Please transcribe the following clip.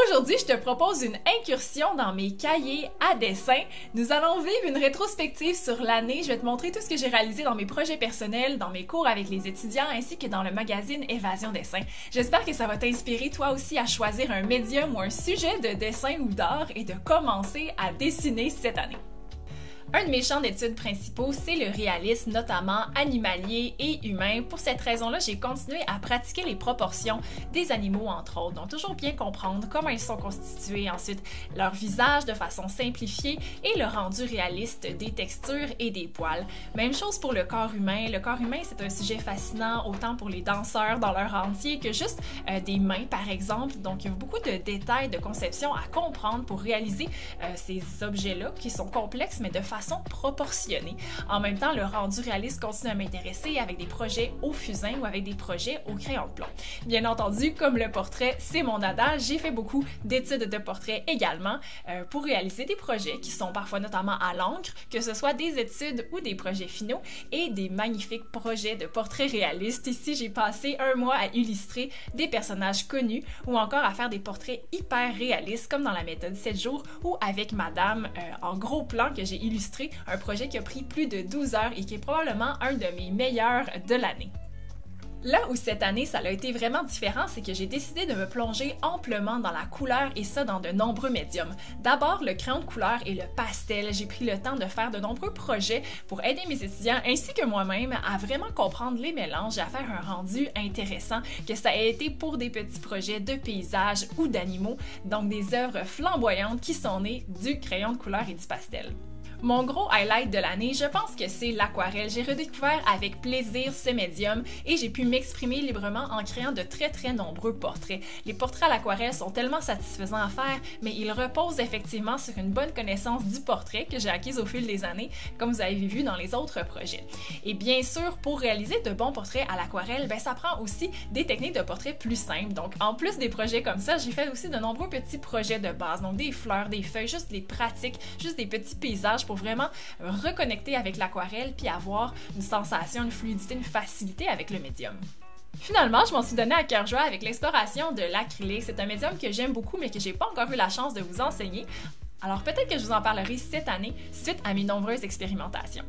Aujourd'hui, je te propose une incursion dans mes cahiers à dessin. Nous allons vivre une rétrospective sur l'année. Je vais te montrer tout ce que j'ai réalisé dans mes projets personnels, dans mes cours avec les étudiants, ainsi que dans le magazine Évasion Dessin. J'espère que ça va t'inspirer toi aussi à choisir un médium ou un sujet de dessin ou d'art et de commencer à dessiner cette année. Un de mes champs d'études principaux, c'est le réalisme, notamment animalier et humain. Pour cette raison-là, j'ai continué à pratiquer les proportions des animaux, entre autres. Donc, toujours bien comprendre comment ils sont constitués, ensuite leur visage de façon simplifiée et le rendu réaliste des textures et des poils. Même chose pour le corps humain. Le corps humain, c'est un sujet fascinant, autant pour les danseurs dans leur entier que juste des mains, par exemple. Donc, il y a beaucoup de détails de conception à comprendre pour réaliser ces objets-là qui sont complexes, mais de façon proportionnée. En même temps, le rendu réaliste continue à m'intéresser avec des projets au fusain ou avec des projets au crayon de plomb. Bien entendu, comme le portrait, c'est mon dada, j'ai fait beaucoup d'études de portrait également pour réaliser des projets qui sont parfois notamment à l'encre, que ce soit des études ou des projets finaux et des magnifiques projets de portraits réalistes. Ici, j'ai passé un mois à illustrer des personnages connus ou encore à faire des portraits hyper réalistes comme dans la méthode 7 jours ou avec Madame en gros plan que j'ai illustré un projet qui a pris plus de 12 heures et qui est probablement un de mes meilleurs de l'année. Là où cette année, ça a été vraiment différent, c'est que j'ai décidé de me plonger amplement dans la couleur et ça dans de nombreux médiums. D'abord, le crayon de couleur et le pastel. J'ai pris le temps de faire de nombreux projets pour aider mes étudiants ainsi que moi-même à vraiment comprendre les mélanges et à faire un rendu intéressant, que ça ait été pour des petits projets de paysages ou d'animaux, donc des œuvres flamboyantes qui sont nées du crayon de couleur et du pastel. Mon gros highlight de l'année, je pense que c'est l'aquarelle. J'ai redécouvert avec plaisir ce médium et j'ai pu m'exprimer librement en créant de très nombreux portraits. Les portraits à l'aquarelle sont tellement satisfaisants à faire, mais ils reposent effectivement sur une bonne connaissance du portrait que j'ai acquise au fil des années, comme vous avez vu dans les autres projets. Et bien sûr, pour réaliser de bons portraits à l'aquarelle, ça prend aussi des techniques de portrait plus simples. Donc, en plus des projets comme ça, j'ai fait aussi de nombreux petits projets de base, donc des fleurs, des feuilles, juste des pratiques, juste des petits paysages pour vraiment reconnecter avec l'aquarelle puis avoir une sensation, une fluidité, une facilité avec le médium. Finalement, je m'en suis donné à cœur joie avec l'exploration de l'acrylique. C'est un médium que j'aime beaucoup mais que j'ai pas encore eu la chance de vous enseigner. Alors peut-être que je vous en parlerai cette année suite à mes nombreuses expérimentations.